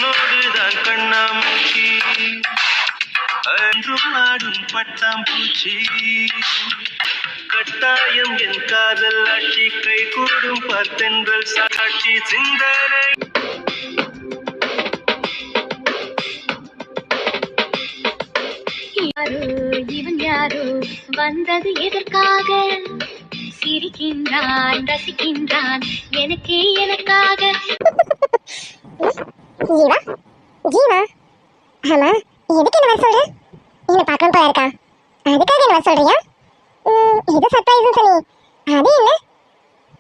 உன்னோடுதான் கண்ணாமூச்சி அன்றும் ஆடும் பட்டாம்பூச்சி கட்டாயம் என் காதல் ஆட்சி கை கூடும் பார்த்தென்றல் சாட்சி சிந்தனை யாரோ இவன் யாரோ வந்தது எதற்காக சிரிக்கின்றான் ரசிக்கின்றான் எனக்கே எனக்காக ஜீவா ஜீவா ஆமா எதுக்கு என்ன வர சொல்ற என்ன பார்க்கணும் போல இருக்கா அதுக்காக என்ன வர சொல்றியா இது சர்ப்ரைஸ் சொல்லி அது என்ன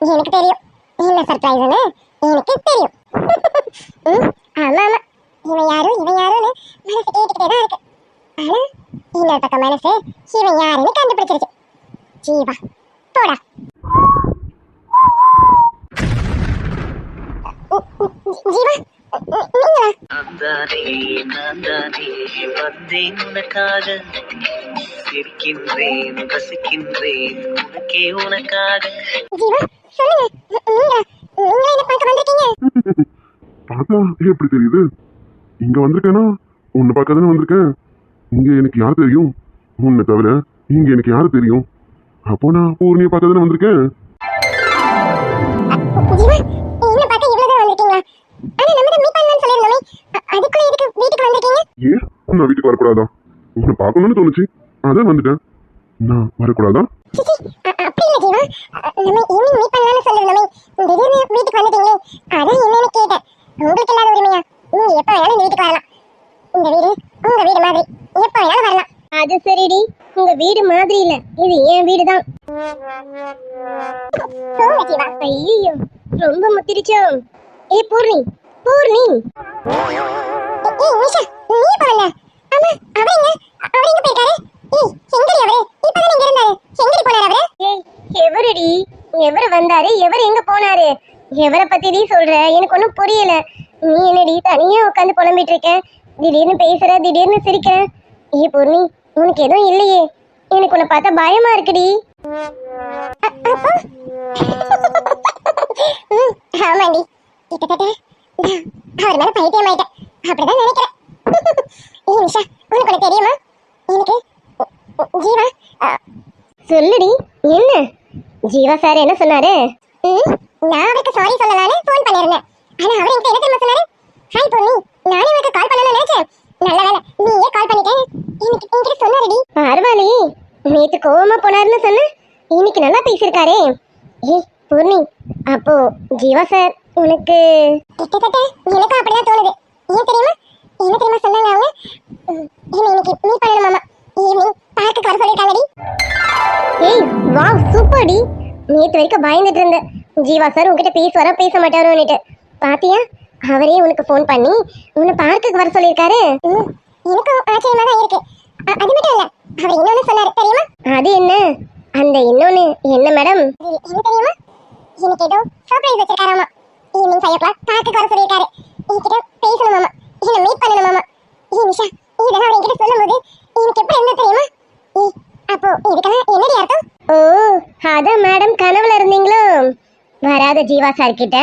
எனக்கு தெரியும் என்ன சர்ப்ரைஸ்னு எனக்கு தெரியும் ஆமா ஆமா இவன் யாருன்னு மனசு கேட்டுக்கிட்டே தான் இருக்கு ஆனா இன்னொரு பக்கம் மனசு இவன் யாருன்னு கண்டுபிடிச்சிருச்சு ஜீவா போடா ஜீவா வந்தேன் உனக்காக சிரிக்கின்றேன் ரசிக்கின்றேன் உனக்கே உனக்காக ஜீவா சொல்லுங்க நீங்க என்ன பார்க்க வந்திருக்கீங்க பார்த்தா எப்படி தெரியுது இங்க வந்திருக்கேனா உன்னை பார்க்க தானே வந்திருக்கேன் இங்க எனக்கு யார் தெரியும் உன்னை தவிர இங்க எனக்கு யாரு தெரியும் அப்போ நான் பூர்ணியை பார்க்க தானே வந்திருக்கேன் ஜீவா என்ன பார்க்க இவ்வளவு வந்திருக்கீங்களா ஆனா நம்ம தான் மீட் பண்ணலாம்னு சொல்லிருந்தோமே அதுக்குள்ள எதுக்கு வீட்டுக்கு வந்திருக்கீங்க ஏன் நான் வீட்டுக்கு வரக்கூடாதா உன்னை பார்க்கணும்னு தோணுச்சு அதான் வந்துட்டேன் நான் வரக்கூடாதா அப்படி இல்ல ஜீவா நம்ம ஈவினிங் மீட் பண்ணலாம்னு சொல்லிருந்தோமே திடீர்னு வீட்டுக்கு வந்துட்டீங்களே அதான் என்னன்னு கேட்டேன் உங்களுக்கு இல்லாத உரிமையா நீங்க எப்ப வேணாலும் இந்த வீட்டுக்கு வரலாம் இந்த வீடு உங்க வீடு மாதிரி எப்ப வேணாலும் வரலாம் அது சரிடி உங்க வீடு மாதிரி இல்ல இது என் வீடு தான் ஐயோ ரொம்ப முத்திருச்சோ ஏ பூர்ணி பூர்ணி ஏய் நிஷா நீ போல அம்மா அவர் எங்க போயிட்டாரு ஏய் எங்கடி அவரு இப்பதான் இங்க இருந்தாரு எங்கடி போனாரு அவரு ஏய் எவரடி எவரு வந்தாரு எவர் எங்க போனாரு எவரை பத்தி சொல்ற எனக்கு ஒன்றும் புரியல நீ என்னடி தனியா உட்காந்து புலம்பிட்டு இருக்க திடீர்னு பேசுற திடீர்னு சிரிக்கிற ஏ பூர்ணி உனக்கு எதுவும் இல்லையே எனக்கு உன்னை பார்த்தா பயமா இருக்குடி ஆமாண்டி கிட்டத்தட்ட அவர் மேல பைத்தியம் ஆயிட்டேன் அப்படிதான் நினைக்கிறேன் ஏய் நிஷா உனக்கு தெரியுமா எனக்கு ஜீவா சொல்லுடி என்ன ஜீவா சார் என்ன சொன்னாரு நான் அவருக்கு சாரி சொல்லலாம்னு ஃபோன் பண்ணிருந்தேன் ஆனா அவர் என்கிட்ட என்ன தெரியுமா சொன்னாரு ஹாய் பொன்னி நானே உனக்கு கால் பண்ணணும்னு நினைச்சேன் நல்ல வேலை நீயே கால் பண்ணிட்டேன் எனக்கு என்கிட்ட சொன்னாருடி பரவாயில்லை நேத்து கோவமா போனாருன்னு சொன்ன இன்னைக்கு நல்லா பேசியிருக்காரே ஏய் பூர்ணி அப்போ ஜீவா சார் உனக்கு கிட்டத்தட்ட எனக்கும் அப்படிதான் தோணுது ஏன் தெரியுமா என்ன தெரியுமா சொன்னாங்க அவங்க என்ன இன்னைக்கு மீட் பண்ணணுமாமா ஈவினிங் பார்க்குக்கு வர சொல்லிருக்காங்கடி ஏய் வாவ் சூப்பர்டி நேத்து வரைக்கும் பயந்துட்டு இருந்தேன் ஜீவா சார் உன்கிட்ட பேசுவாரா பேச மாட்டாரோன்னுட்டு பாத்தியா அவரே உனக்கு ஃபோன் பண்ணி உன்னை பார்க்குக்கு வர சொல்லியிருக்காரு எனக்கும் ஆச்சரியமா தான் இருக்கு அது மட்டும் இல்ல அவர் இன்னொன்னு சொன்னாரு தெரியுமா அது என்ன அந்த இன்னொன்னு என்ன மேடம் என்ன தெரியுமா எனக்கு ஏதோ சர்ப்ரைஸ் வச்சிருக்காராமா ஈவினிங் 5 o'clock பார்க்குக்கு வர சொல்லியிருக்காரு என்கிட்ட பேசணுமாமா என்ன மீட் பண்ணணுமாமா ஏய் நிஷா இதெல்லாம் அவர் என்கிட்ட சொல்லும்போது எனக்கு எப்படி என்ன தெரியுமா ஏய் அப்போ இதுக்கெல்லாம் என்னடி அர்த்தம் ஓ அதான் மேடம் கனவுல இருந்தீங்களோ வராத ஜீவா சார் கிட்ட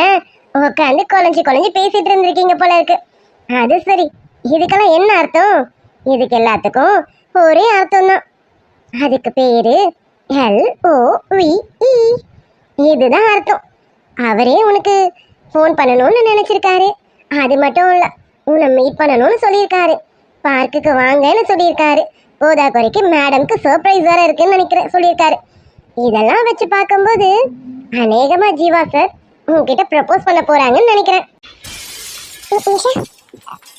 உட்காந்து குழஞ்சு பேசிட்டு இருந்திருக்கீங்க போல இருக்கு அது சரி இதுக்கெல்லாம் என்ன அர்த்தம் இதுக்கு எல்லாத்துக்கும் ஒரே அர்த்தம் தான் அதுக்கு பேரு LOVE இதுதான் அர்த்தம் அவரே உனக்கு ஃபோன் பண்ணணும்னு நினைச்சிருக்காரு அது மட்டும் இல்ல உன்னை மீட் பண்ணணும்னு சொல்லியிருக்காரு பார்க்குக்கு வாங்கன்னு சொல்லியிருக்காரு போதா குறைக்கு மேடம்க்கு சர்ப்ரைஸ் வேற இருக்குன்னு நினைக்கிறேன் சொல்லியிருக்காரு இதெல்லாம் வச்சு பார்க்கும்போது அநேகமா ஜீவா சார் உங்ககிட்ட ப்ரப்போஸ் பண்ண போறாங்கன்னு நினைக்கிறேன் நிஷா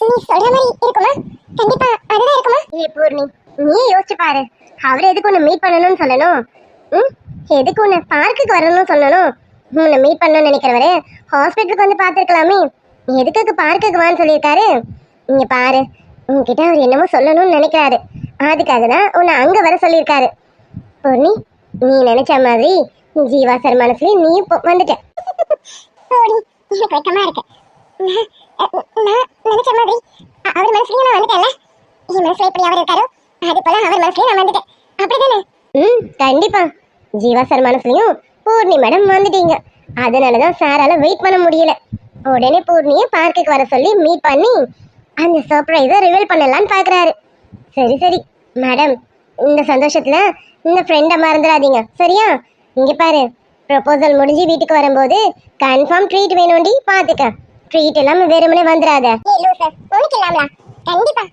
நீ சொல்ற மாதிரி இருக்குமா கண்டிப்பா அதுதான் இருக்குமா ஏ பூர்ணி நீ யோசிச்சு பாரு அவர் எதுக்கு உன்னை மீட் பண்ணணும்னு சொல்லணும் எதுக்கு உன்னை பார்க்குக்கு வரணும்னு சொல்லணும் உன்னை மீட் பண்ணணும்னு நினைக்கிறவரு ஹாஸ்பிட்டலுக்கு வந்து பார்த்துருக்கலாமே எதுக்கு பார்க்குக்கு வான்னு சொல்லியிருக்காரு இங்க பாரு உன்கிட்ட அவர் என்னமோ சொல்லணும்னு நினைக்கிறாரு அதுக்காக தான் உன்னை அங்க வர சொல்லியிருக்காரு பூர்ணி நீ நினைச்ச மாதிரி ஜீவா சார் மனசுலயும் நீ வந்துட்ட எனக்கு வெக்கமா இருக்கு நான் நினைச்ச மாதிரி அவர் மனசுலயும் நான் வந்துட்டேன்ல என் மனசுல எப்படி அவர் இருக்காரோ அது போல அவர் மனசுலயும் நான் வந்துட்டேன் அப்படிதானே கண்டிப்பா ஜீவா சார் மனசுலயும் பூர்ணி மேடம் வந்துட்டீங்க அதனாலதான் சாரால வெயிட் பண்ண முடியல உடனே பூர்ணியை பார்க்குக்கு வர சொல்லி மீட் பண்ணி அந்த சர்ப்ரைஸை ரிவீல் பண்ணலான்னு பார்க்குறாரு. சரி சரி மேடம், இந்த சந்தோஷத்துல இந்த ஃப்ரெண்டை மறந்துடாதீங்க சரியா? இங்க பாரு, ப்ரொபோசல் முடிஞ்சு வீட்டுக்கு வரும்போது கன்ஃபார்ம் ட்ரீட் வேணும்டி, பார்த்துக்க. ட்ரீட் எல்லாம் வெறுமனே வந்துடாத. ஏய் லூசர், உனக்கு இல்லாமலா? கண்டிப்பா.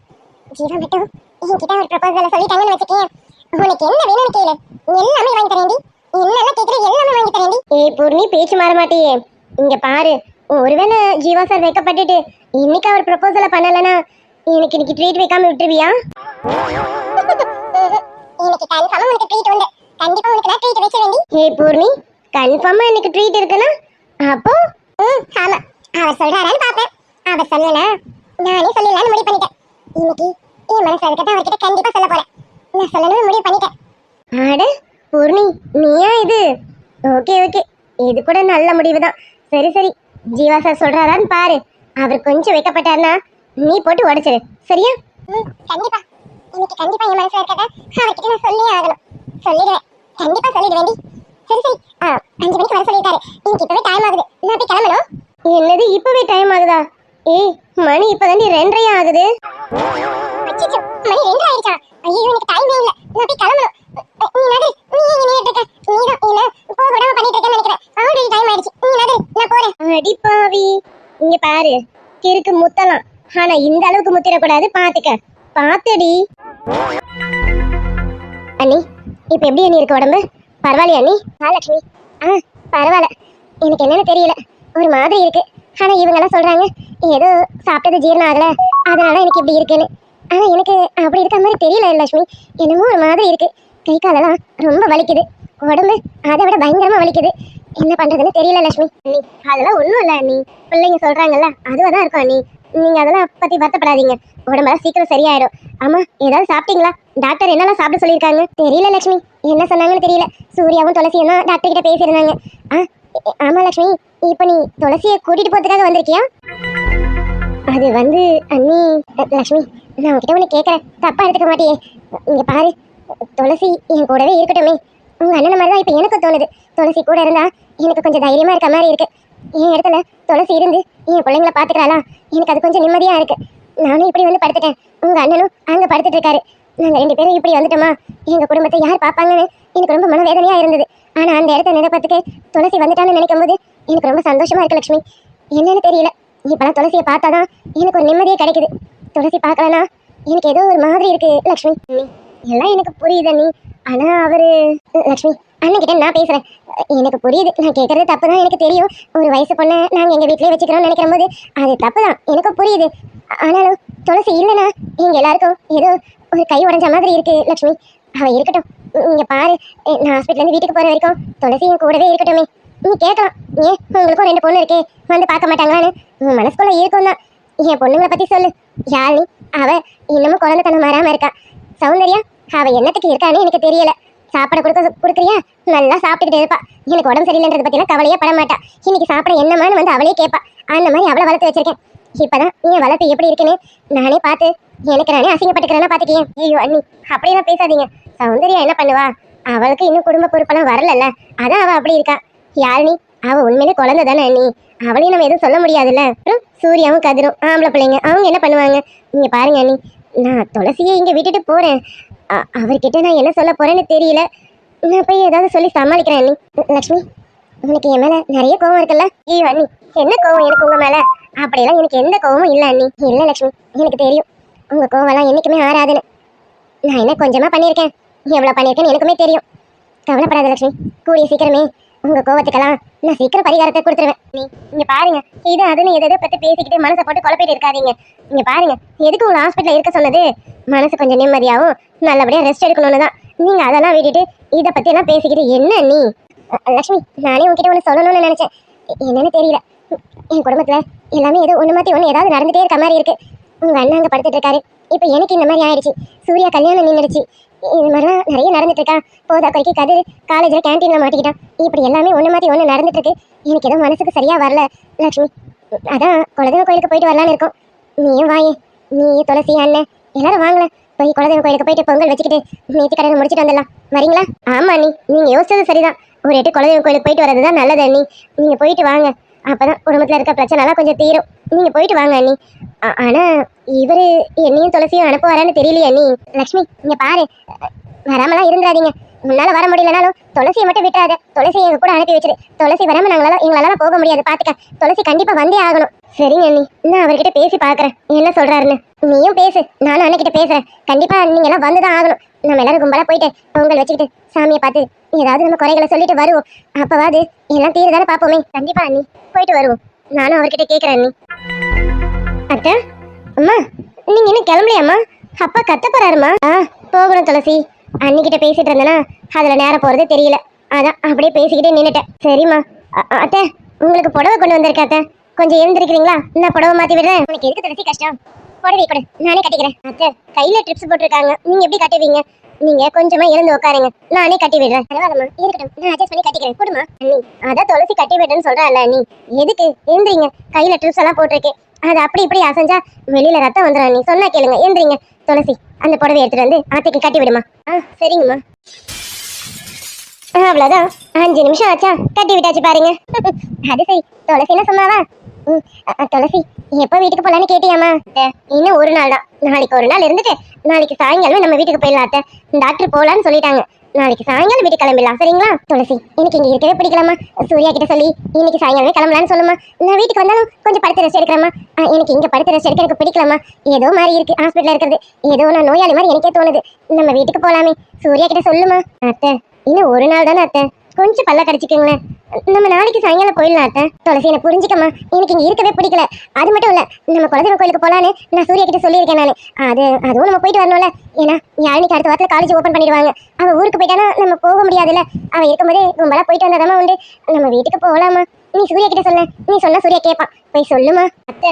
ஜீவா மட்டும் என்கிட்ட ஒரு ப்ரொபோசலை சொல்லிட்டாங்கன்னு வச்சுக்கேன், உனக்கு என்ன வேணும்னு கேளு, எல்லாமே வாங்கி தரேன்டி. என்னெல்லாம் கேட்குற எல்லாமே வாங்கி தரேன்டி. ஏய் பூர்ணி, பேச்சு மாற மாட்டியே. இங்க பாரு, ஒருவேளை ஜீவா சார் வைக்கப்பட்டுட்டு இன்னைக்கு அவர் ப்ரொபோசலை பண்ணலைன்னா எனக்கு இன்னைக்கு ட்ரீட் வைக்காம விட்டுருவியா? இன்னைக்கு கன்ஃபார்மா உனக்கு ட்ரீட் உண்டு. கண்டிப்பா உனக்கு நான் ட்ரீட் வச்ச வேண்டி. ஏய் பூர்ணி, கன்ஃபார்மா எனக்கு ட்ரீட் இருக்குன்னா அப்போ ஆமா, அவர் சொல்றாரான்னு பாப்பேன். அவர் சொல்லல, நானே சொல்லலாம்னு முடிவு பண்ணிட்டேன். இன்னைக்கு என் மனசு அதுக்கிட்ட அவர்கிட்ட கண்டிப்பா சொல்ல போறேன். நான் சொல்லணும்னு முடிவு பண்ணிட்டேன். ஆட பூர்ணி, நீயா இது? ஓகே ஓகே, இது கூட நல்ல முடிவு தான். சரி சரி, ஜீவா சார் சொல்றாரான்னு பாரு. அவர் கொஞ்சம் வைக்கப்பட்டாருன்னா நீ போட்டு உடைச்சிரு சரியா? கண்டிப்பா இன்னைக்கு கண்டிப்பா என் மனசுல இருக்கத அவர்கிட்ட நான் சொல்லியே ஆகணும். சொல்லிடுவேன், கண்டிப்பா சொல்லிடுவேண்டி. சரி சரி, 5 மணிக்கு வர சொல்லிட்டாரு. எனக்கு இப்பவே டைம் ஆகுது, நான் போய் கிளம்பணும். என்னது இப்பவே டைம் ஆகுதா? ஏய் மணி இப்பதாண்டி 2:30 ஆகுது. அச்சச்சோ, மணி 2 ஆயிடுச்சா? ஐயோ, எனக்கு டைமே இல்ல, நான் போய் கிளம்பணும். நீ நடு, நீ எங்க நின்னுட்டு இருக்க? நீதான் என்ன போக விடாம பண்ணிட்டு இருக்கேன்னு நினைக்கிறேன். ஆல்ரெடி டைம் ஆயிடுச்சு, நீ நடு, நான் போறேன். அடி பாவி, இங்க பாரு, கிறுக்கு முத்தலாம், ஆனா இந்த அளவுக்கு முத்திரக்கூடாது, பாத்துக்க. பாத்துடி. அண்ணி, இப்ப எப்படி அண்ணி இருக்கு உடம்பு? பரவாயில்லையா அண்ணி? லட்சுமி, பரவாயில்ல. எனக்கு என்னன்னு தெரியல, ஒரு மாதிரி இருக்கு. ஆனா இவங்க எல்லாம் சொல்றாங்க ஏதோ சாப்பிட்டது ஜீரணம் ஆகல, அதனால எனக்கு இப்படி இருக்குன்னு. ஆனா எனக்கு அப்படி இருக்க மாதிரி தெரியல லட்சுமி. என்னமோ ஒரு மாதிரி இருக்கு. கை காலெல்லாம் ரொம்ப வலிக்குது, உடம்பு அதை விட பயங்கரமா வலிக்குது. என்ன பண்றதுன்னு தெரியல லட்சுமி. அண்ணி, அதெல்லாம் ஒண்ணும் இல்ல அண்ணி, பிள்ளைங்க சொல்றாங்கல்ல அதுவாதான் இருக்கும் அண்ணி. நீங்க அதெல்லாம் பத்தி வருத்தப்படாதீங்க, உடம்பெல்லாம் சீக்கிரம் சரியாயிடும். ஆமா, ஏதாவது சாப்பிட்டீங்களா? டாக்டர் என்னெல்லாம் சாப்பிட சொல்லியிருக்காங்க? தெரியல லட்சுமி, என்ன சொன்னாங்கன்னு தெரியல. சூர்யாவும் துளசியும் தான் டாக்டர் கிட்ட பேசியிருந்தாங்க. ஆமா லட்சுமி, இப்ப நீ துளசியை கூட்டிட்டு போறதுக்காக வந்திருக்கியா? அது வந்து அண்ணி, லட்சுமி நான் உங்ககிட்ட ஒண்ணு கேட்கறேன், தப்பா எடுத்துக்க மாட்டியே. இங்க பாரு, துளசி என் கூடவே இருக்கட்டுமே. உங்க அண்ணன் மாதிரி தான் இப்ப எனக்கு தோணுது. துளசி கூட இருந்தா எனக்கு கொஞ்சம் தைரியமா இருக்க மாதிரி இருக்கு. என் இடத்துல துளசி இருந்து என் பிள்ளைங்களை பாத்துக்கிறாளா, எனக்கு அது கொஞ்சம் நிம்மதியா இருக்கு. நானும் இப்படி வந்து படுத்துட்டேன், உங்க அண்ணனும் அங்க படுத்துட்டு இருக்காரு. நாங்க 2 பேரும் இப்படி வந்துட்டோமா, எங்க குடும்பத்தை யார் பாப்பாங்கன்னு எனக்கு ரொம்ப மனவேதனையா இருந்தது. ஆனா அந்த இடத்த நினைப்பதுக்கு துளசி வந்துட்டான்னு நினைக்கும் போது எனக்கு ரொம்ப சந்தோஷமா இருக்கு லட்சுமி. என்னன்னு தெரியல, இப்பெல்லாம் துளசியை பார்த்தாதான் எனக்கு ஒரு நிம்மதியே கிடைக்குது. துளசி பார்க்கலனா எனக்கு ஏதோ ஒரு மாதிரி இருக்கு லட்சுமி. எல்லாம் எனக்கு புரியுது அண்ணி, ஆனா அவரு லட்சுமி அண்ணன் கிட்ட நான் பேசுறேன். எனக்கு புரியுது, நான் கேட்கறது தப்பு தான், எனக்கு தெரியும். ஒரு வயசு பொண்ணை நாங்க எங்க வீட்லயே வச்சுக்கிறோம்னு நினைக்கிற போது அது தப்பு தான், எனக்கு புரியுது. ஆனாலும் துளசி இல்லைன்னா எங்க எல்லாருக்கும் ஏதோ ஒரு கை உடைஞ்ச மாதிரி இருக்கு லட்சுமி. அவ இருக்கட்டும், இங்க பாரு, நான் ஹாஸ்பிட்டல் இருந்து வீட்டுக்கு போற வரைக்கும் துளசி என் கூடவே இருக்கட்டுமே. நீ கேட்கலாம், ஏன் உங்களுக்கும் 2 பொண்ணு இருக்கே, வந்து பார்க்க மாட்டாங்களான்னு. உன் மனசுக்குள்ள இருக்கும் தான். என் பொண்ணுங்களை பத்தி சொல்லு. யாழினி, அவ இன்னமும் குழந்தைத்தனம் மாறாம இருக்கா. சௌந்தர்யா, அவ என்னத்துக்கு இருக்கான்னு எனக்கு தெரியல. சாப்பாடு கொடுக்குறியா, நல்லா சாப்பிட்டுக்கிட்டு இருப்பா. எனக்கு உடம்பு சரியில்லைன்றத பத்திலாம் கவலையே பட மாட்டா. இன்னைக்கு சாப்பிட என்னமான்னு வந்து அவளே கேட்பா. அந்த மாதிரி அவளை வளர்த்து வச்சிருக்கேன். இப்பதான் என் வளர்ப்பு எப்படி இருக்குன்னு நானே பார்த்து எனக்கு நானே அசிங்கப்பட்டுக்கிறேன்னா பாத்துக்கேன். ஐயோ அண்ணி, அப்படியெல்லாம் பேசாதீங்க. சௌந்தர்யா என்ன பண்ணுவா, அவளுக்கு இன்னும் குடும்ப பொறுப்பெல்லாம் வரலல்ல, அதான் அவ அப்படி இருக்கா. யாழினி, அவ உண்மையிலே குழந்தை தானே அண்ணி, அவளையும் நம்ம எதுவும் சொல்ல முடியாதுல்ல. சூர்யாவும் கதிரும் ஆம்பளை பிள்ளைங்க, அவங்க என்ன பண்ணுவாங்க? நீங்க பாருங்க அண்ணி, நான் துளசியை இங்க விட்டுட்டு போறேன். அவர்கிட்ட நான் என்ன சொல்ல போறேன்னு தெரியல. நான் போய் ஏதாவது சொல்லி சமாளிக்கிறேன் அண்ணி. லட்சுமி, உனக்கு என் மேல நிறைய கோவம் இருக்குல்ல? ஐயோ அண்ணி, என்ன கோவம் எனக்கு உங்க மேல? அப்படியெல்லாம் எனக்கு எந்த கோவமும் இல்லை அண்ணி. இல்லை லட்சுமி, எனக்கு தெரியும் உங்க கோவம்லாம் என்னைக்குமே ஆறாதுன்னு. நான் என்ன கொஞ்சமா பண்ணியிருக்கேன், எவ்வளவு பண்ணியிருக்கேன்னு எனக்குமே தெரியும். கவலைப்படாத லட்சுமி, கூடிய சீக்கிரமே உங்க கோவத்துக்கெல்லாம் நான் சீக்கிரம் பரிகாரத்தை கொடுத்துருவேன். நீ இங்க பாருங்க, இது அதுன்னு எதோ பத்தி பேசிக்கிட்டு மனசை போட்டு குழப்பிட்டு இருக்காதீங்க. இங்க பாருங்க, எதுக்கு உங்களை ஹாஸ்பிட்டல் இருக்க சொன்னது? மனசு கொஞ்சம் நிம்மதியாகவும் நல்லபடியா ரெஸ்ட் எடுக்கணும்னு தான். நீங்க அதெல்லாம் விட்டுட்டு இதை பத்தி எல்லாம் பேசிக்கிட்டு என்ன நீ? லட்சுமி, நானே உங்ககிட்ட ஒன்று சொல்லணும்னு நினைச்சேன், என்னன்னு தெரியல. என் குடும்பத்துல எல்லாமே ஏதோ ஒன்று மாற்றி ஒன்று ஏதாவது நடந்துட்டே இருக்க மாதிரி இருக்கு. உங்க அண்ணன் அங்கே படுத்துட்டு இருக்காரு, இப்போ எனக்கு இந்த மாதிரி ஆயிடுச்சு. சூர்யா கல்யாணம் நின்றுடுச்சு, இது மாதிரிலாம் நிறைய நடந்துட்டு இருக்கா. போதா குறைக்கு கதிர் காலேஜில் கேன்டீனில் மாட்டிக்கிட்டான். இப்படி எல்லாமே ஒன்று மாற்றி ஒன்று நடந்துட்டு இருக்கு. எனக்கு ஏதோ மனசுக்கு சரியா வரல லட்சுமி. அதான் குலதெய்வ கோயிலுக்கு போயிட்டு வரலான்னு இருக்கோம். நீயும் வாயே, நீ துளசி அண்ணன் எல்லாரும் வாங்கல, போய் குலதெய்வ கோயிலுக்கு போயிட்டு பொங்கல் வச்சுக்கிட்டு நேற்று கடனை முடிச்சுட்டு வந்துடலாம். வரீங்களா? ஆமா அண்ணி, நீங்க யோசிச்சது சரிதான். ஒரு 8 குலதெய்வ கோயிலுக்கு போயிட்டு வரது தான் நல்லது அண்ணி. நீங்க போயிட்டு வாங்க. அப்பதான் குடும்பத்துல இருக்க பிரச்சனை எல்லாம் கொஞ்சம் தீரும். நீங்க போயிட்டு வாங்க அண்ணி. ஆனா இவரு என்னையும் துளசியும் அனுப்புவாரான்னு தெரியலையே அண்ணி. லக்ஷ்மி இங்க பாரு, வராமலாம் இருந்துடாதீங்க. உன்னால வர முடியலனாலும் துளசியை மட்டும் விட்டுறாத. துளசி எங்க கூட அனுப்பி வச்சிரு. துளசி வராம எங்களால போக முடியாது, பாத்துக்க. துளசி கண்டிப்பா வந்தே ஆகணும். சரிங்க அண்ணி, நான் அவர்கிட்ட பேசி பாக்குறேன் என்ன சொல்றாருன்னு. நீயும் பேசு, நானும் அண்ணகிட்ட பேசுறேன். கண்டிப்பா நீங்க எல்லாம் வந்துதான் ஆகணும். நம்ம எல்லாரும் கும்பலா போயிட்டு பொங்கல் வச்சுக்கிட்டு சாமியை பார்த்து ஏதாவது நம்ம குறைகளை சொல்லிட்டு வருவோம். அப்பவாது எல்லாம் தீருதானே பாப்போமே. கண்டிப்பா அண்ணி, போயிட்டு வருவோம். நானும் அவர்கிட்ட கேக்குறேன் அண்ணி. அத்தை, அம்மா நீங்க இன்னும் கிளம்பலையாம்மா? அப்பா கத்த போறாருமா. போகணும் துளசி. அன்னிக்கிட்ட பேசிட்டு இருந்தேனா அதுல நேரம் போறது தெரியல, அதான் அப்படியே பேசிக்கிட்டே நின்னுட்டேன். சரிம்மா. அத்தை, உங்களுக்கு புடவை கொண்டு வந்திருக்கேன் அத்தை, கொஞ்சம் எழுந்திருக்கிறீங்களா? நான் புடவை மாத்தி விடுறேன். உனக்கு எதுக்கு துளசி கஷ்டம்? புடவை கொடு, நானே கட்டிக்கிறேன். அத்தை, கையில ட்ரிப்ஸ் போட்டிருக்காங்க, நீங்க எப்படி கட்டுவீங்க? நீங்க கொஞ்சமா எழுந்து உட்காருங்க, நானே கட்டி விடுறேன். பரவாயில்லம்மா, இருக்கட்டும், நான் அட்ஜஸ்ட் பண்ணி கட்டிக்கிறேன். கொடுமா அண்ணி. அதான் துளசி கட்டி விடுறேன்னு சொல்றாள் அண்ணி. எதுக்கு எழுந்திரிங்க, கையில ட்ரிப்ஸ் எல்லாம் போட்டிருக்கு. அது அப்படி இப்படி அசைஞ்சா வெளியில ரத்தம் வந்துடும். நீ சொன்னா கேளுங்க, எந்திரிங்க. துளசி, அந்த புடவை எடுத்துட்டு வந்து ஆத்திக்கு கட்டி விடுமா. சரிங்கம்மா. அவ்வளவுதான், 5 நிமிஷம் ஆச்சா, கட்டி விட்டாச்சு பாருங்க. அது சரி, துளசி என்ன சொன்னாவா? துளசி எப்போ வீட்டுக்கு போலான்னு கேட்டியாமா? இன்னும் ஒரு நாள் தான். நாளைக்கு ஒரு நாள் இருந்துட்டு நாளைக்கு சாயங்காலம் நம்ம வீட்டுக்கு போயிடலாம் அத்தை. டாக்டர் போலான்னு சொல்லிட்டாங்க. நாளைக்கு சாயங்காலம் வீட்டுக்கு கிளம்பிடலாம், சரிங்களா? துளசி, எனக்கு இங்க இருக்கவே பிடிக்கலாமா. சூர்யா கிட்ட சொல்லி இன்னைக்கு சாயங்காலமே கிளம்பலான்னு சொல்லுமா. நான் வீட்டுக்கு வந்தாலும் கொஞ்சம் படுத்து ரெஸ்ட் எடுக்கிறேம்மா. எனக்கு இங்க படுத்து ரெஸ்ட் எடுக்க எனக்கு பிடிக்கலாமா. ஏதோ மாதிரி இருக்கு ஹாஸ்பிட்டல் இருக்கிறது. ஏதோ நான் நோயாளி மாதிரி எனக்கே தோணுது. நம்ம வீட்டுக்கு போலாமே. சூர்யா கிட்ட சொல்லுமா. அத்தை, இன்னும் ஒரு நாள் தானே அத்தை, கொஞ்சம் பல்ல கடிச்சிக்கோங்களேன். நம்ம நாளைக்கு சாயங்காலம் போயிடலாம் அத்தை. துளசி, என்ன புரிஞ்சுக்கமா, எனக்கு இங்க இருக்கவே பிடிக்கல. அது மட்டும் இல்ல, நம்ம குலதெய்வ கோயிலுக்கு போலான்னு நான் சூர்யா கிட்ட சொல்லியிருக்கேன் நானு. அதுவும் நம்ம போயிட்டு வரணும்ல. ஏன்னா யாழினிக்கு அடுத்த வாரத்துல காலேஜ் ஓப்பன் பண்ணிடுவாங்க. அவ ஊருக்கு போயிட்டானா நம்ம போக முடியாதுல்ல. அவ இருக்கும்போதே கும்பலா போயிட்டு வந்தாதாமா உண்டு. நம்ம வீட்டுக்கு போகலாமா. நீ சூர்யா கிட்ட சொல்ல, நீ சொன்னா சூர்யா கேட்பான். போய் சொல்லுமா. அத்தை,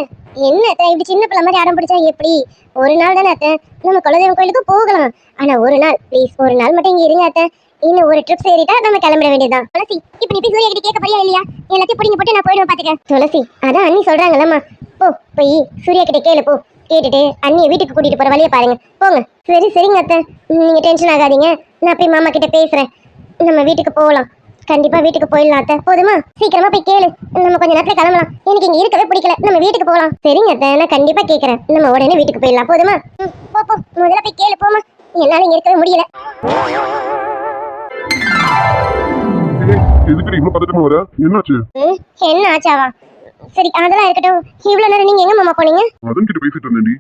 என்ன அத்தை இப்படி சின்ன பிள்ளை மாதிரி அடம் பிடிச்சா எப்படி? ஒரு நாள் தானே அத்தை, நம்ம குலதெய்வ கோயிலுக்கு போகலாம். ஆனா ஒரு நாள் ப்ளீஸ், ஒரு நாள் மட்டும் இங்க இருங்க அத்தை. இன்னும் ஒரு ட்ரிப் ஏறிட்டா நம்ம கிளம்பிட வேண்டியதான். துளசி, இப்ப நீ போய் சூர்யா கிட்ட கேட்க போறியா இல்லையா? எல்லாத்தையும் பிடிங்க போட்டு நான் போயிடுவேன், பாத்துக்க. துளசி, அதான் அண்ணி சொல்றாங்கல்லம்மா, போ போய் சூர்யா கிட்ட கேளு. போ, கேட்டுட்டு அண்ணியை வீட்டுக்கு கூட்டிட்டு போற வழியை பாருங்க, போங்க. சரிங்க அத்தை, நீங்க டென்ஷன் ஆகாதீங்க. நான் போய் மாமா கிட்ட பேசுறேன். நம்ம வீட்டுக்கு போகலாம், கண்டிப்பா வீட்டுக்கு போயிடலாம் அத்தை. போதுமா? சீக்கிரமா போய் கேளு, நம்ம கொஞ்ச நேரத்துல கிளம்பலாம். எனக்கு இங்க இருக்கவே பிடிக்கல, நம்ம வீட்டுக்கு போகலாம். சரிங்க அத்தை, நான் கண்டிப்பா கேட்கறேன். நம்ம உடனே வீட்டுக்கு போயிடலாம், போதுமா? போ, முதல்ல போய் கேளு, போமா. என்னால இங்க இருக்கவே முடியல. எதுக்கு இவ்வளவு பதட்டமா வர? என்னாச்சு? என்ன ஆச்சாவா? சரி, அதெல்லாம் இருக்கட்டும். இவ்வளவு நேரம் நீங்க எங்க மாமா போனீங்க? அதன் கிட்ட பேசிட்டு இருந்தேன்டி.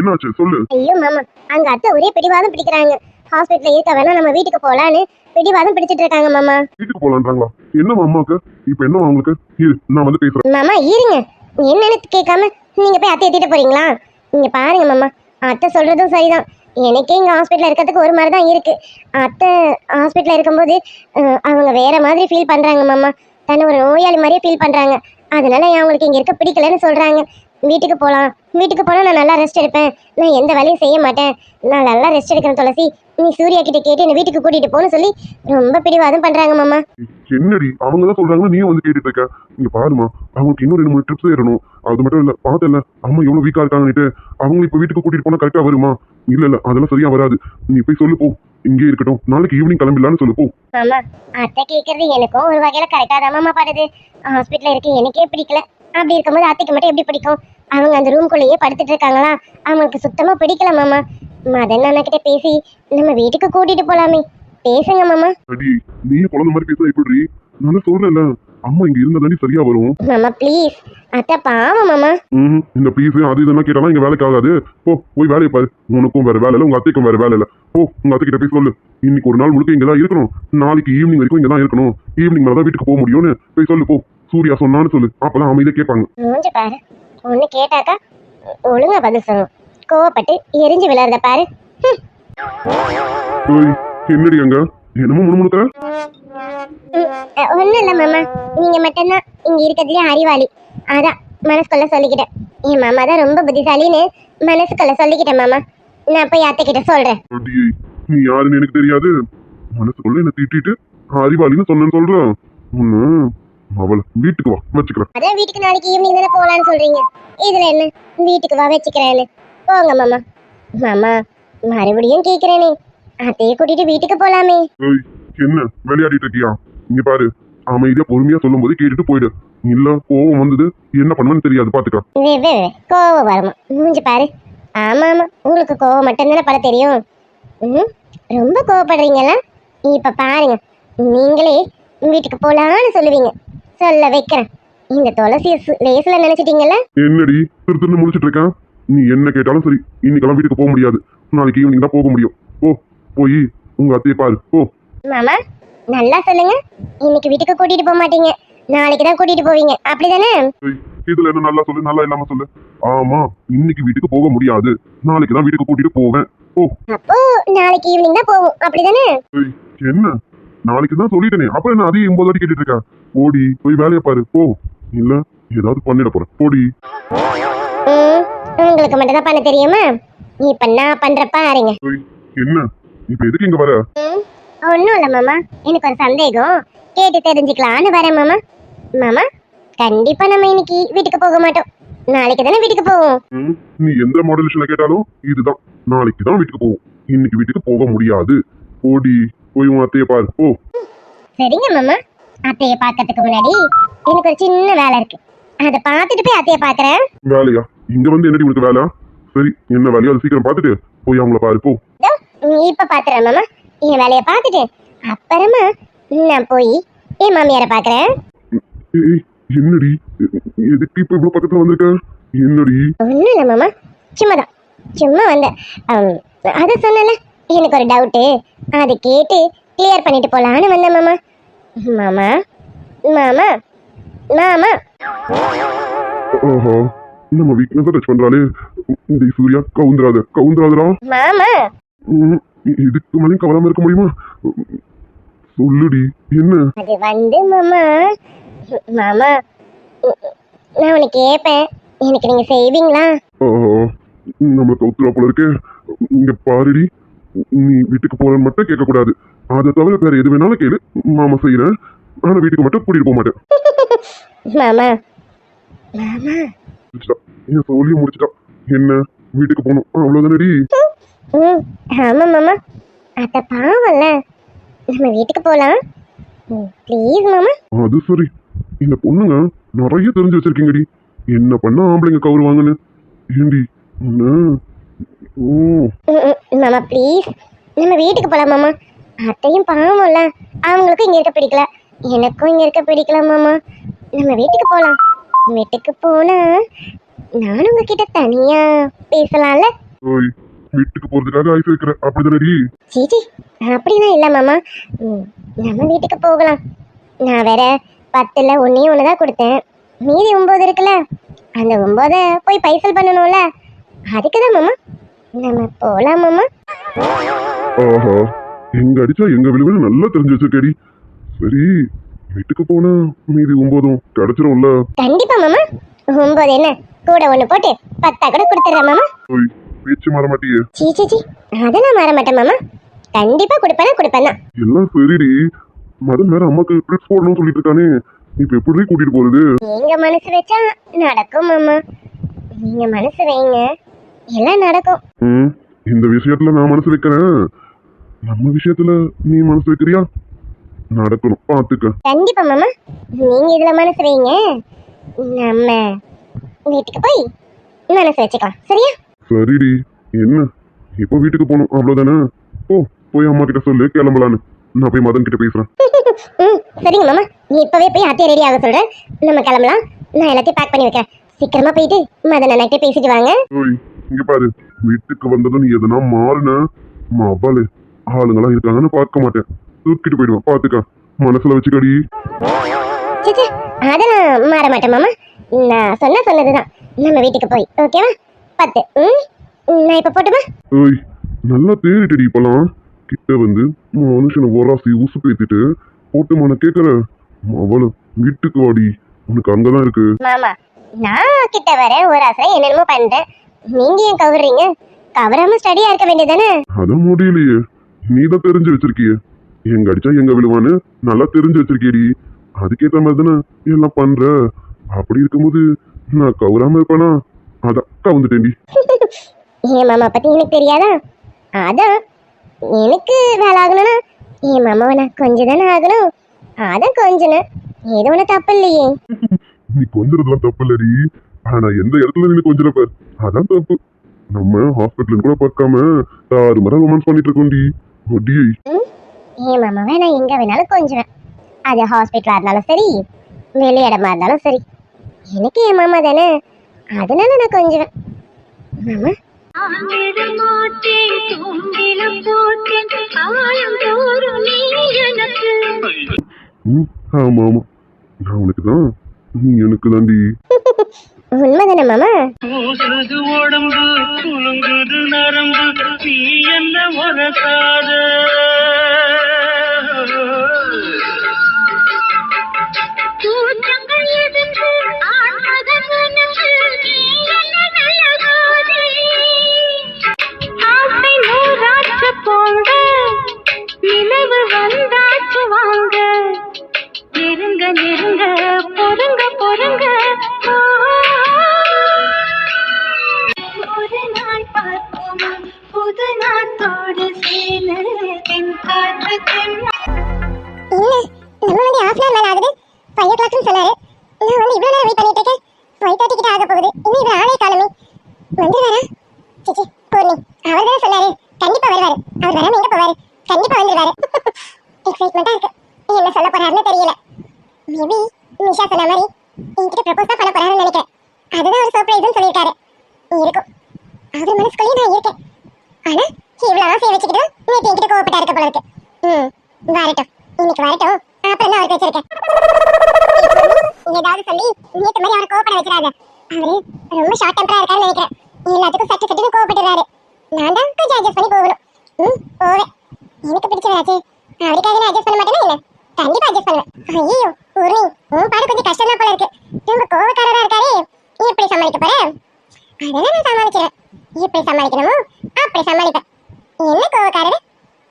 என்ன ஆச்சு சொல்லு. ஐயோ மாமா, அங்க அத்தை ஒரே பிடிவாதம் பிடிக்கிறாங்க. ஹாஸ்பிட்டல்ல இருக்க வேணா, நம்ம வீட்டுக்கு போலான்னு பிடிவாதம் பிடிச்சிட்டு இருக்காங்க மாமா. வீட்டுக்கு போலான்றாங்களா? என்ன அம்மாக்கு இப்ப என்ன அவங்களுக்கு? இரு, நான் வந்து பேசுறேன். மாமா இருங்க, என்னன்னு கேட்காம நீங்க போய் அத்தை ஏத்திட்டு போறீங்களா? நீங்க பாருங்க மாமா, அத்தை சொல்றதும் சரிதான். எனக்கே இங்கே ஹாஸ்பிட்டலில் இருக்கிறதுக்கு ஒரு மாதிரி தான் இருக்குது. அத்தை ஹாஸ்பிட்டலில் இருக்கும்போது அவங்க வேறு மாதிரி ஃபீல் பண்ணுறாங்க மாமா. தன்னை ஒரு நோயாளி மாதிரியே ஃபீல் பண்ணுறாங்க. அதனால அவங்களுக்கு இங்கே இருக்க பிடிக்கலன்னு சொல்கிறாங்க. வீட்டுக்கு போனால் நான் நல்லா ரெஸ்ட் எடுப்பேன். நான் எந்த வேலையும் செய்ய மாட்டேன். நான் நல்லா ரெஸ்ட் எடுக்கிறேன் துளசி. நீ சூர்யா கிட்ட கேட்டு என்னை வீட்டுக்கு கூட்டிகிட்டு போன்னு சொல்லி ரொம்ப பிடிவாதம் பண்ணுறாங்க மாமா. என்னடி அவங்க தான் சொல்கிறாங்கன்னா நீ வந்து கேட்டுட்டு இருக்க? இங்கே பாருமா, அவங்களுக்கு இன்னும் 2-3 ட்ரிப்ஸ் ஏறணும். அது மட்டும் இல்லை, பார்த்தல அம்மா எவ்வளோ வீக்காக இருக்காங்கன்னுட்டு. அவங்க இப்போ வீட்டுக்கு கூட்டிகிட்டு போனால் கரெக்டாக வருமா? இல்லை அதெல்லாம் சரியாக வராது. நீ போய் சொல்லு, போ. இங்கே இருக்கட்டும், நாளைக்கு ஈவினிங் கிளம்பிடலான்னு சொல்லு, போ. மாமா, அத்தை கேட்கறது எனக்கும் ஒரு வகையில கரெக்டாக தான் மாமா படுது. ஹாஸ்பிட்டலில் இருக்கு எனக்கே பிடிக்கல. அப்படி இருக்கும்போது அத்தைக்கு மட்டும் எப்படி பிடிக்கும்? அவங்க அந்த ரூம்குள்ளேயே படுத்துட்டு இருக்காங்களா, அவங்களுக்கு சுத்தமா பிடிக்கல மாமா. மதன் அண்ணா கிட்ட பேசி நம்ம வீட்டுக்கு கூட்டிட்டு போலாமே. பேசுங்க மாமா. அடி, நீ குழந்தை மாதிரி பேச எப்படி? நான் சொல்றேன்ல, அம்மா இங்க இருந்தா சரியா வரும். மாமா ப்ளீஸ், அத்தை பாவம் மாமா. இந்த ப்ளீஸ் அது இதெல்லாம் கேட்டாலும் இங்க வேலைக்கு ஆகாது. போய் வேலையை பாரு. உனக்கும் வேற வேலை இல்லை, உங்க அத்தைக்கும் வேற வேலை இல்லை. உங்க அத்தை கிட்ட போய் சொல்லு, இன்னைக்கு ஒரு நாள் முழுக்க இங்கதான் இருக்கணும், நாளைக்கு ஈவினிங் வரைக்கும் இங்கதான் இருக்கணும், ஈவினிங் மேலதான் வீட்டுக்கு போக முடியும்னு போய் சொல்லு. சூர்யா சொன்னான்னு சொல்லு, அப்பதான் அமைதியா கேட்பாங்க. மூஞ்சி பாரு, ஒண்ணு கேட்டாக்கா ஒழுங்கா பதில் சொல்லணும். கோவப்பட்டு எரிஞ்சு விளையாடுறத பாரு. என்னடி அங்க என்னமோ முணுமுணுக்கிற? ஒண்ணும் இல்ல மாமா, நீங்க மட்டும்தான் இங்க இருக்கிறதுலயே அறிவாளி. அதான் மனசுக்குள்ள சொல்லிக்கிட்டேன். என் மாமா தான் ரொம்ப புத்திசாலின்னு மனசுக்குள்ள சொல்லிக்கிட்டேன் மாமா. நான் போய் அத்தை கிட்ட சொல்றேன். நீ யாருன்னு எனக்கு தெரியாது, மனசுக்குள்ள என்ன திட்டிட்டு அறிவாளின்னு சொன்னேன்னு சொல்றேன். அவளை வீட்டுக்கு வா வச்சுக்கிறேன். அதான் வீட்டுக்கு நாளைக்கு ஈவினிங் தானே போகலான்னு சொல்றீங்க, இதுல என்ன வீட்டுக்கு வா வச்சுக்கிறேன்னு? போங்க மாமா. மாமா மறுபடியும் கேக்குறேனே, அத்தையை கூட்டிட்டு வீட்டுக்கு போலாமே. என்ன விளையாடிட்டு இருக்கியா? இங்க பாரு, அமைதியா பொறுமையா சொல்லும் போது கேட்டுட்டு போயிடு. இல்ல கோவம் வந்தது என்ன பண்ணுவேன்னு தெரியாது பாத்துக்க. கோவம் வருமா? மூஞ்சி பாரு. ஆமா ஆமா, உங்களுக்கு கோவம் மட்டும்தானே பல தெரியும். ரொம்ப கோவப்படுறீங்களா? இப்ப பாருங்க, நீங்களே வீட்டுக்கு போலான்னு சொல்லுவீங்க. சொல்ல வைக்கிறேன். இந்த துளசிய லேசுல நினைச்சிட்டீங்கல்ல? என்னடி திருன்னு முடிச்சிட்டு இருக்கேன்? நீ என்ன கேட்டாலும் சரி, இன்னைக்கெல்லாம் வீட்டுக்கு போக முடியாது. நாளைக்கு ஈவினிங் தான் போக முடியும். போய் உங்க அத்தையை பாரு போ. மாமா நல்லா சொல்லுங்க. இன்னைக்கு வீட்டுக்கு கூட்டிட்டு போக மாட்டீங்க, நாளைக்கு தான் கூட்டிட்டு போவீங்க, அப்படிதானே? இதுல என்ன நல்லா சொல்லு, நல்லா இல்லாம சொல்லு. ஆமா, இன்னைக்கு வீட்டுக்கு போக முடியாது, நாளைக்கு தான் வீட்டுக்கு கூட்டிட்டு போவேன். அப்போ நாளைக்கு ஈவினிங் தான் போவோம், அப்படிதானே? என்ன நாளைக்கு தான் சொல்லிட்டேனே, அப்புறம் என்ன அதையும் 9 வாட்டி கேட்டுட்டு இருக்கேன்? போடி போய் வேலையை பாரு போ. இல்ல ஏதாவது பண்ணிட போறேன், போடி. உங்களுக்கு மட்டும் தான் பண்ண தெரியுமா? இப்ப நான் பண்ற பாருங்க. என்ன இப்ப எதுக்கு இங்க வர? ஒண்ணும் இல்ல மாமா, எனக்கு ஒரு சந்தேகம், கேட்டு தெரிஞ்சுக்கலான்னு வரேன் மாமா. மாமா கண்டிப்பா நம்ம இன்னைக்கு வீட்டுக்கு போக மாட்டோம், நாளைக்கு தானே வீட்டுக்கு போவோம். நீ எந்த மாடுலேஷன்ல கேட்டாலும் இதுதான், நாளைக்கு தான் வீட்டுக்கு போவோம், இன்னைக்கு வீட்டுக்கு போக முடியாது. போடி போய் உன் அத்தையை பாரு போ. சரிங்க மாமா. அத்தைய பாக்கிறதுக்கு முன்னாடி எனக்கு ஒரு சின்ன வேலை இருக்கு, அதை பார்த்துட்டு போய் அத்தைய பாக்குறேன். வேலையா? இங்க வந்து என்னடி உனக்கு வேலை? சரி என்ன வேலையோ அதை சீக்கிரம் பார்த்துட்டு போய் அவங்கள பாரு போ. இப்ப பாத்துறேன் மாமா, என் வேலைய பார்த்துட்டு அப்புறமா நான் போய் என் மாமியார பாக்குறேன். என்னடி எதுக்கு இப்ப இவ்வளவு பக்கத்துல வந்திருக்க? என்னடி? ஒண்ணும் இல்ல மாமா, சும்மா வந்தேன். அது சொன்னல, எனக்கு ஒரு டவுட்டு, அதை கேட்டு கிளியர் பண்ணிட்டு போலான்னு வந்தேன் மாமா. மாமா மாமா மாமா. ஓஹோ, நம்ம வீக்னஸ் டச் பண்றாளே இந்த சூர்யா. கவுந்துராதரா மாமா. இதுக்கு மேலே கவலாம இருக்க முடியுமா? சொல்லுடி என்ன? அது வந்து மாமா மாமா, நான் உனக்கு கேட்பேன், எனக்கு நீங்க செய்வீங்களா? நம்மள கவுத்துரா போல இருக்கு. இங்க பாருடி, நீ வீட்டுக்கு போறன்னு மட்டும் கேட்க கூடாது, அதை தவிர வேற எது வேணாலும் கேளு, மாமா செய்யறேன். ஆனா வீட்டுக்கு மட்டும் கூட்டிட்டு போக மாட்டேன். மாமா மாமா என் சோழியும் முடிச்சுட்டா. என்ன வீட்டுக்கு போகணும் அவ்வளவுதானடி? ஆமா மாமா, அத பாவம்ல, நம்ம வீட்டுக்கு போலாம் ப்ளீஸ் மாமா. அது சரி, இந்த பொண்ணுங்க நிறைய தெரிஞ்சு வச்சிருக்கீங்கடி, என்ன பண்ணா ஆம்பளைங்க கவுருவாங்கன்னு. ஏண்டி மாமா ப்ளீஸ், நம்ம வீட்டுக்கு போலாம் மாமா. அத்தையும் பாவம்ல, அவங்களுக்கும் இங்க இருக்க பிடிக்கல, எனக்கும் இங்க இருக்க பிடிக்கல மாமா. நம்ம வீட்டுக்கு போலாம். வீட்டுக்கு போனா நானும் உங்ககிட்ட தனியா பேசலாம்ல? வீட்டுக்கு போறதுக்காக ஐஸ் வைக்கிற அப்படிதானடி? சீச்சி அப்படிலாம் இல்ல மாமா, நம்ம வீட்டுக்கு போகலாம். நான் வேற 10ல் 1 தான் கொடுத்தேன், மீதி 9 இருக்குல்ல, அந்த 9 போய் பைசல் பண்ணணும்ல, அதுக்குதான் மாமா. நம்ம போலாம் மாமா. ஆஹா, எங்க அடிச்சா எங்க விழுவுன்னு நல்லா தெரிஞ்சு வச்சிருக்கேடி. சரி வீட்டுக்கு போனா மீதி 9 கிடைச்சிரும்ல? கண்டிப்பா மாமா. 9 என்ன கூட 1 போட்டு 10 கூட கொடுத்துறேன் மாமா. பேச்சு மாற மாட்டியே? சீச்சி அதெல்லாம் மாற மாட்டேன் மாமா, கண்டிப்பா கொடுப்பேன் தான். எல்லாம் சரிடி, மதன் வேற அம்மாக்கு ட்ரிப்ஸ் போடணும்னு சொல்லிட்டு இருக்கானே, இப்ப எப்படி கூட்டிட்டு போறது? நீங்க மனசு வச்சா நடக்கும் மாமா, நீங்க மனசு வைங்க, எல்லாம் நடக்கும். இந்த விஷயத்துல நான் மனசு வைக்கிறேன், நம்ம விஷயத்துல நீ மனசு வைக்கிறியா? நடக்கணும் பாத்துக்க. கண்டிப்பா மாமா, நீங்க இதுல மனசு வைங்க, நம்ம வீட்டுக்கு போய் மனசு வச்சுக்கலாம், சரியா? சரிடி, என்ன இப்ப வீட்டுக்கு போகணும் அவ்வளவுதானே? போய் அம்மா கிட்ட சொல்லு கிளம்பலான்னு, நான் போய் மதன் கிட்ட பேசுறேன். சரிங்க மாமா, நீ இப்பவே போய் அத்தையை ரெடி ஆக சொல்றேன், நம்ம கிளம்பலாம். நான் எல்லாத்தையும் பேக் பண்ணி வைக்கிறேன், சீக்கிரமா போயிட்டு மதன் அண்ணாக்கிட்ட பேசிட்டு வாங்க. இங்க பாரு, வீட்டுக்கு வந்ததும் நீ எதனா மாறுன மவாலு ஆளுங்கெல்லாம் இருக்காங்கன்னு பார்க்க மாட்டேன், தூக்கிட்டு போயிடுவேன் பாத்துக்க, மனசுல வச்சுக்கடி. சே அதெல்லாம் மாற மாட்டேன் மாமா, நான் சொன்னதுதான். நம்ம வீட்டுக்கு போய் ஓகேவா? 10. நான் இப்ப போட்டுமா? நல்லா தேடிட்டடி இப்பெல்லாம். கிட்ட வந்து மனுஷனை ஒராசி உசு பேத்திட்டு போட்டுமான கேக்குற அவளு வீட்டுக்கு வாடி, உனக்கு அங்கதான் இருக்கு. மாமா நான் கிட்ட வர ஒரு ஆசை என்னென்னமோ பண்றேன், நீங்க ஏன் கவர்றீங்க? கவராம ஸ்டடியா இருக்க வேண்டியதானே? அதான் முடியலையே, நீதான் தெரிஞ்சு வச்சிருக்கிய, எங்க அடிச்சா எங்க விழுவான்னு நல்லா தெரிஞ்சு வச்சிருக்கியடி, அதுக்கேற்ற மாதிரி தானே எல்லாம் பண்ற. அப்படி இருக்கும்போது நான் கவராம இருப்பேனா? அதான் கவுந்துட்டேன்டி. என் மாமா பத்தி எனக்கு தெரியாதா? அதான் எனக்கு வேலை ஆகணும்னா என் மாமாவை நான் கொஞ்சம் தானே ஆகணும், அதான் கொஞ்சம், ஏதோ ஒண்ணு தப்பு இல்லையே. நீ கொஞ்சறதுலாம் தப்பு இல்லடி. ஆனா எந்த இடத்துல நீ கொஞ்சிறப்ப அதான் தப்பு. நம்ம ஹாஸ்பிட்டல் கூட பார்க்காம 6 மரம் ரொமான்ஸ் பண்ணிட்டு இருக்கோம்டி. ஒடியை ஏன் மாமாவை நான் எங்க வேணாலும் கொஞ்சுவேன். அது ஹாஸ்பிட்டலா இருந்தாலும் சரி, வெளி இடமா இருந்தாலும் சரி, எனக்கு என் மாமா தானே, அதனால நான் கொஞ்சுவேன். மாமா ஆங்கிட மாட்டேன் தூண்டில போட்டேன் காலந்தோறும் நீ எனக்கு ஆமா ஆமா, நான் உனக்கு தான், நீ எனக்கு தாண்டி. உண்மைதானே மாமா? கூசுது உடம்பு குலுங்குது நரம்பு நீ என்ன உரசாத கூட்டங்கள் எதிர்த்து ஆண்மகனுக்கு நீ என்ன நல்லகாதே ஆசை நூறாச்சு போங்க நிலவு வந்தாச்சு வாங்க நெருங்க நெருங்க பொறுங்க பொறுங்க ஒரு நாள் பார்ப்போமா புது நாட்டோடு சேர்ந்து தென் காற்று தென் இல்ல நம்ம வந்து half an hour மேல ஆகுது. 5 o'clockனு சொன்னாரு. நான் வந்து இவ்வளவு நேரம் வெயிட் பண்ணிட்டு இருக்கேன். 5:30 கிட்ட ஆக போகுது. இன்னும் இவர் ஆளே காணுமே. வந்துருவாரா? சிச்சி பூர்ணி அவர் தான் சொன்னாரு கண்டிப்பா வருவாரு. அவர் வராம எங்க போவாரு? கண்டிப்பா வந்துருவாரு. எக்ஸைட்மெண்டா இருக்கு. என்ன சொல்ல போறாருன்னு தெரியல. மேபி நிஷா சொன்ன மாதிரி என்கிட்ட ப்ரப்போஸ் தான் பண்ண போறாருன்னு நினைக்கிறேன். அதுதான் ஒரு சர்ப்ரைஸ்னு சொல்லியிருக்காரு. இருக்கும் அவர் மனசுக்குள்ளேயே நான் இருக்கேன். ஆனா இவ்வளவு ஆசையை வச்சுக்கிட்டு நேற்று என்கிட்ட கோவப்பட்டா இருக்க போல இருக்கு. வரட்டும், இன்னைக்கு வரட்டும், அப்புறம் தான் அவருக்கு வச்சிருக்கேன். ஏதாவது சொல்லி நேற்று மாதிரி அவரை கோவப்பட வச்சிடாத. அவரு ரொம்ப ஷார்ட் டெம்பரா இருக்காருன்னு நினைக்கிறேன். எல்லாத்துக்கும் சட்டு சட்டுன்னு கோவப்பட்டுறாரு. நான் தான் கொஞ்சம் அட்ஜஸ்ட் பண்ணி போகணும். போவேன். எனக்கு பிடிச்சதாச்சு அவருக்காக நான் அட்ஜஸ்ட் பண்ண மாட்டேன்னா என்ன? கண்டிப்பா அட்ஜஸ்ட் பண்ணுவேன். ஐயோ பூர்ணி, உன் பாடு கொஞ்சம் கஷ்டம் தான் போல இருக்கு. ரொம்ப கோவக்காரரா இருக்காரு. எப்படி சமாளிக்க போற? அதெல்லாம் நான் சமாளிக்கிறேன். எப்படி சமாளிக்கணுமோ அப்படி சமாளிப்பேன். என்ன கோவக்காரரு?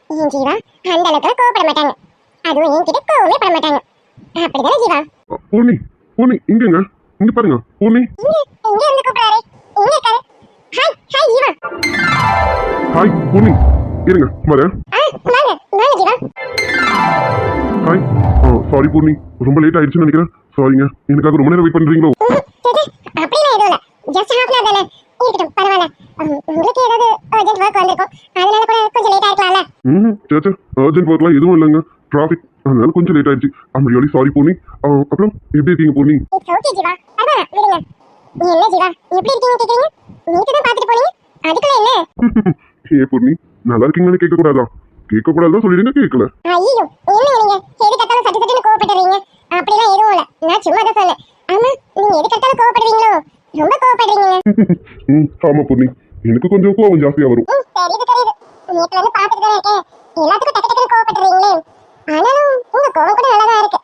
என் ஜீவா அந்த அளவுக்கு கோவப்பட மாட்டாங்க. அதுவும் என்கிட்ட கோவமே பட மாட்டாங்க. அப்படிதானே ஜீவா? பூர்ணி பூர்ணி இங்கங்க, இங்க பாருங்க பூர்ணி. எங்க இருந்து கூப்பிடுறாரு? எங்க இருக்காரு? Hi hi Jeeva. Hi Poorni, இருங்க வரேன். வாங்க வாங்க ஜீவா. ஹாய். சாரி பூர்ணி, ரொம்ப லேட் ஆயிடுச்சுன்னு நினைக்கிறேன். சாரிங்க, எனக்காக ரொம்ப நேரம் வெயிட் பண்றீங்களோ? அப்படிலாம் எதுவும் இல்லை. ஜஸ்ட் ஹாஃப் அன் தானே, இருக்கட்டும் பரவாயில்ல. உங்களுக்கு ஏதாவது அர்ஜென்ட் ஒர்க் வந்திருக்கும், அதனால கூட கொஞ்சம் லேட் ஆயிருக்கலாம்ல. சேச்சா அர்ஜென்ட் ஒர்க்லாம் எதுவும் இல்லைங்க, டிராஃபிக், அதனால கொஞ்சம் லேட் ஆயிடுச்சு. I'm really sorry Poorni. அப்புறம் எப்படி இருக்கீங்க பூர்ணி? இட்ஸ் ஓகே ஜீவா, பரவாயில்ல விடுங்க. என்ன ஜீவா எப்படி இருக்கீங்க கேக்குறீங்க? நீங்க தான் பார்த்துட்டு போனீங்க, அதுக்குள்ள என்ன? ஏ பூர்ணி, நல்லா இருக்கீங்கன்னு கேட்கக்கூடாதா? கேட்கக்கூடாதான் சொல்லிடுங்க, கேட்கல. ஐயோ என்ன நீங்க எது கட்டாலும் சட்டு சட்டுன்னு கோவப்படுறீங்க? அப்படிலாம் எதுவும் இல்லை, நான் சும்மா தான் சொன்னேன். ஆமா நீங்க எது கட்டாலும் கோவப்படுவீங்களோ? ரொம்ப கோவப்படுறீங்க. ஆமா பூர்ணி, எனக்கு கொஞ்சம் கோவம் ஜாஸ்தியா வரும். தெரியுது தெரியுது, நேத்துல இருந்து பார்த்துட்டு தான் இருக்கேன். எல்லாத்துக்கும் டக்கு டக்குன்னு கோவப்படுறீங்களே. ஆனாலும் உங்க கோவம் கூட நல்லா தான் இருக்கு.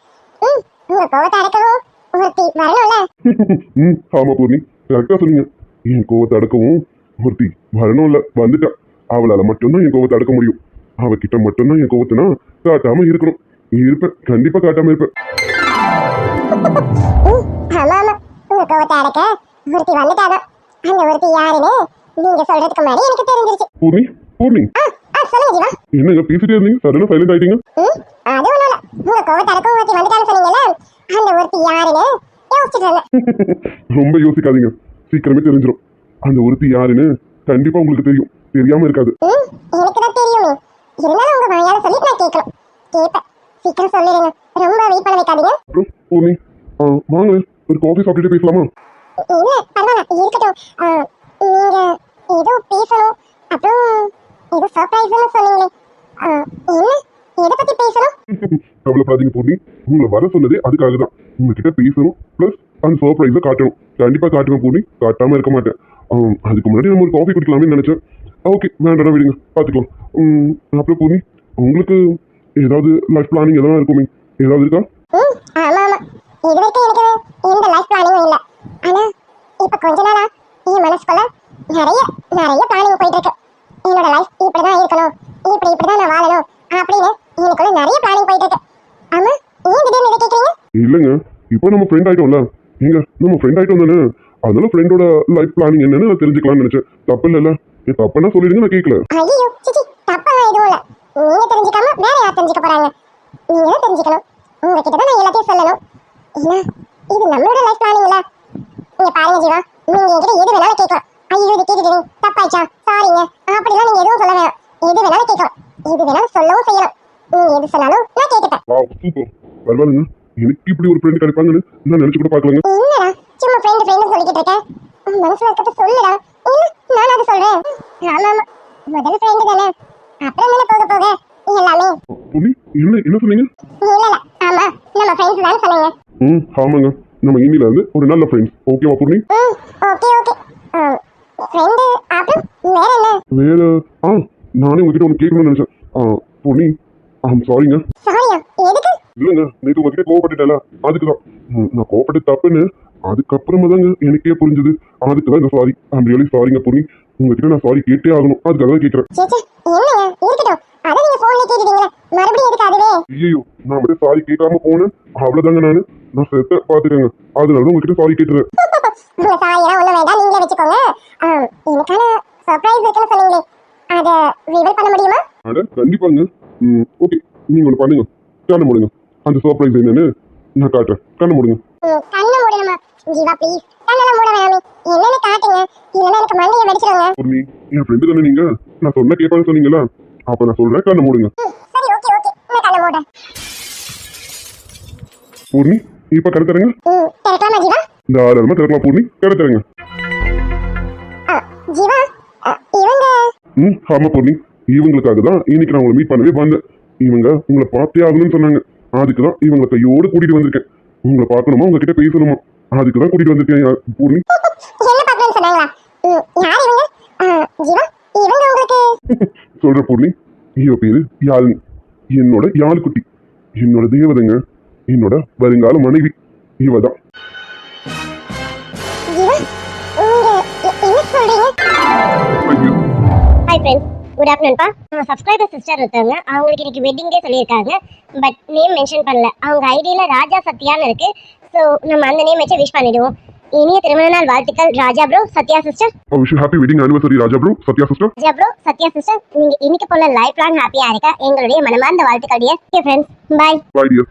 உங்க கோவத்தை அடக்கவும் ஒருத்தி வரணும்ல. ஆமா பூர்ணி, கரெக்டா சொன்னீங்க. என் கோவத்தை அடக்கவும் ஒருத்தி வரணும் இல்ல, வந்துட்டா. அவளால மட்டும்தான் என் கோவத்தை அடக்க முடியும். அவகிட்ட மட்டும்தான் என் கோவத்தை நான் காட்டாம இருக்கணும். இருப்பேன், கண்டிப்பா காட்டாம இருப்பேன். ஆமா ஆமா, உங்க கோவத்தை அடக்க ஒருத்தி வந்துட்டாதான். அந்த ஒருத்தி யாருன்னு நீங்க சொல்றதுக்கு முன்னாடி எனக்கு தெரிஞ்சிருச்சு. பூர்ணி பூர்ணி, சொல்லுங்க ஜீவா. என்னங்க பேசிட்டே இருந்தீங்க, சடனா சைலண்ட் ஆயிட்டீங்க? அது ஒண்ணும் இல்ல, உங்க கோவத்தை அடக்க ஒருத்தி வந்துட்டான்னு சொன்னீங்கல்ல, அந்த ஒருத்தி யாருன்னு யோசிச்சுட்டு இருந்தேன். ரொம்ப யோசிக்காதீங்க, சீக்கிரமே தெரிஞ்சிடும். அந்த ஒருத்தி யாருன்னு கண்டிப்பா உங்களுக்கு தெரியும், தெரியாம இருக்காது. எனக்கு தான் தெரியுமே, இருந்தாலும் உங்க வாயால சொல்லி நான் கேட்கணும். கேட்பேன், சீக்கிரம் சொல்லிடுங்க, ரொம்ப வெயிட் பண்ண வைக்காதீங்க. அப்புறம் பூர்ணி, வாங்க ஒரு காஃபி சாப்பிட்டுட்டு பேசலாமா? இல்ல பரவாயில்ல இருக்கட்டும். நீங்க ஏதோ பேசணும், அப்புறம் ஏதோ சர்ப்ரைஸ்னு சொன்னீங்களே, என்ன எதை பத்தி பேசணும்? கவலைப்படாதீங்க பூர்ணி, உங்களை வர சொன்னதே அதுக்காக தான். உங்ககிட்ட பேசணும், பிளஸ் அந்த சர்ப்ரைஸை காட்டணும். கண்டிப்பா காட்டுவேன் பூர்ணி, காட்டாம இருக்க மாட்டேன். அதுக்கு முன்னாடி நம்ம ஒரு காஃபி குடிக்கலாம்னு நினைச்சேன். ஓகே வேண்டாம், விடுங்க, பார்த்துக்கலாம். அப்புறம் பூர்ணி, உங்களுக்கு ஏதாவது லைஃப் பிளானிங் எதனா இருக்குமே, ஏதாவது இருக்கா? ஆமா ஆமா, இது வரைக்கும் எனக்கு எந்த லைஃப் பிளானிங்கும் இல்லை. ஆனா இப்ப கொஞ்ச நாளா என் மனசுக்குள்ள நிறைய நிறைய பிளானிங் போயிட்டு இருக்கு. என்னோட லைஃப் இப்படிதான் இருக்கணும், இப்படிதான் நான் வாழணும் அப்படின்னு எனக்குள்ள நிறைய பிளானிங் போயிட்டு இருக்கு. ஆமா ஏன் திடீர்னு இதை கேட்குறீங்க? இல்லைங்க, இப்போ நம்ம ஃப்ரெண்ட் ஆயிட்டோம்ல. எங்க நம்ம ஃப்ரெண்ட் ஆயிட்டோம் தானே, அதனால ஃப்ரெண்டோட லைஃப் பிளானிங் என்னன்னு நான் தெரிஞ்சுக்கலாம்னு நினைச்சேன். தப்பு இல்லைல்ல? தப்புன்னா சொல்லிடுங்க, நான் கேட்கல. ஐயோ சிச்சி, தப்பெல்லாம் எதுவும் இல்லை. நீங்க தெரிஞ்சுக்காம வேற யார் தெரிஞ்சுக்க போறாங்க? நீங்க தான் தெரிஞ்சுக்கணும். உங்ககிட்ட தான் நான் எல்லாத்தையும் சொல்லணும். ஏன்னா இது நம்மளோட லைஃப் பிளானிங்ல. இங்க பாருங்க ஜீவா, நீங்க என்கிட்ட எது வேணாலும் கேட்கலாம். ஐயோ இது கேட்டுட்டீங்க, தப்பாயிச்சா, சாரிங்க, அப்படிலாம் நீங்க எதுவும் சொல்ல வேணாம். எது வேணாலும் கேட்கலாம், எது வேணாலும் சொல்லவும் செய்யலாம். நீங்க எது சொன்னாலும் நான் கேட்டுப்பேன். Wow super. பரவாயில்லைங்க, எனக்கு இப்படி ஒரு ஃப்ரெண்ட் கிடைப்பாங்கன்னு நான் நினைச்சு கூட பார்க்கலங்க. என்னடா சும்மா ஃப்ரெண்ட் சொல்லிக்கிட்டு இருக்க? உன் மனசுல இருக்கிறத சொல்லுடா. இல்ல நான் அதை சொல்றேன். ஆமா ஆமா, முதல் ஃப்ரெண்ட் தானே, அப்புறம் தானே போக போக எல்லாமே. பொன்னி என்ன சொன்னீங்க? இல்ல இல்ல, ஆமா நம்ம ஃப்ரெண்ட்ஸ் தான் சொன்னீங்க. ஆமாங்க, நம்ம இன்னில இருந்து ஒரு நல்ல ஃப்ரெண்ட்ஸ். ஓகேவா பொன்னி? Okay okay. ஃப்ரெண்ட் அப்புறம் வேற என்ன? வேற நானே உங்ககிட்ட ஒன்று கேட்கணும்னு நினைச்சேன். பொன்னி சாரிங்க. சாரியா? எதுக்கு? இல்லைங்க, நேற்று உங்ககிட்ட கோவப்பட்டுட்டல, அதுக்குதான். நான் கோவப்பட்டு தப்புன்னு அதுக்கப்புறமா தாங்க எனக்கே புரிஞ்சுது. அதுக்கு தான் இந்த சாரி. ஐம் ரியலி சாரிங்க பொன்னி. உங்ககிட்ட நான் சாரி கேட்டே ஆகணும், அதுக்காக தான் கேட்குறேன். சேச்சே என்னங்க இருக்கட்டும், அதை நீங்க போன்ல கேட்டுட்டீங்களே, மறுபடியும் எதுக்கு அதுவே? ஐயோ, நான் மட்டும் சாரி கேட்காம போனேன், அவ்வளோதாங்க. நான் செத்த பார்த்துட்டேங்க, அதனால தான் உங்ககிட்ட சாரி கேட்டுறேன். உங்க சாரியெல்லாம் ஒண்ணும் வேண்டாம், நீங்களே வச்சுக்கோங்க. எனக்கான சர்ப்ரைஸ் இருக்குன்னு சொன்னீங்களே, அதை ரிவீல் பண்ண முடியுமா? அட கண்டிப்பாங்க. ஓகே, நீங்க ஒன்று பண்ணுங்க, கண்ணை மூடுங்க. அந்த சர்ப்ரைஸ் என்னன்னு நான் காட்டுறேன். கண்ணை மூடுங்க. கண்ணை மூடணுமா? ஜீவா ப்ளீஸ், கண்ணெல்லாம் மூட வேணாமே, என்னன்னு காட்டுங்க, இல்லைன்னா எனக்கு மண்டையை வெடிச்சிருவாங்க. பொன்னி, என் ஃப்ரெண்டு தானே நீங்க, நான் சொன்ன கேட்பான்னு சொன்னீங்களா? அப்ப நான் சொல்றேன், கண்ணை மூடுங்க. சரி ஓகே ஓகே, நான் கண்ணை மூடுறேன். பொன்னி, இப்ப கடை தரங்க. திறக்கலாமா ஜீவா? தாராளமா திறக்கலாம் பொன்னி, கடை தரங்க. ஜீவா, இவங்க ஆமா பொன்னி, இவங்களுக்காக தான் இன்னைக்கு நான் உங்களை மீட் பண்ணவே வந்தேன். இவங்க உங்களை பார்த்தே ஆகணும்னு சொன்னாங்க, அதுக்கு தான் இவங்களை கையோடு கூட்டிட்டு வந்திருக்கேன். உங்களை பார்க்கணுமா, உங்ககிட்ட பேசணுமா, அதுக்கு தான் கூட்டிட்டு வந்திருக்கேன் பொன்னி. என்ன பார்க்கணும்னு சொன்னாங்களா? யார் இவங்க? ஜீவா, இவங்க உங்களுக்கு? சொல்ற பொன்னி, இவ பேரு யாழினி, என்னோட யாழ்குட்டி, என்னோட தேவதைங்க, என்னோட வருங்கால மனைவி இவதான். ஜீவா, நீங்க என்ன சொல்றீங்க? ஐயோ, ஹாய் ஃப்ரெண்ட்ஸ், குட் ஆஃப்டர்நூன்ப்பா. சப்ஸ்கிரைபர் சிஸ்டர் இருக்காங்க, அவங்களுக்கு இன்னைக்கு வெட்டிங் டே சொல்லியிருக்காங்க. பட் நேம் மென்ஷன் பண்ணல. அவங்க ஐடியில் ராஜா சத்யான்னு இருக்கு. ஸோ நம்ம அந்த நேம் வச்சு விஷ் பண்ணிடுவோம். இனிய திருமண நாள் வாழ்த்துக்கள் Raja bro, Sathya sister. Wish happy wedding anniversary Raja bro, Sathya sister. Raja bro, Sathya sister, நீங்க இன்னைக்கு போல லைஃப் லாங் ஹாப்பியா இருக்க எங்களுடைய மனமார்ந்த வாழ்த்துக்கள். Dear friends, bye. Bye dear.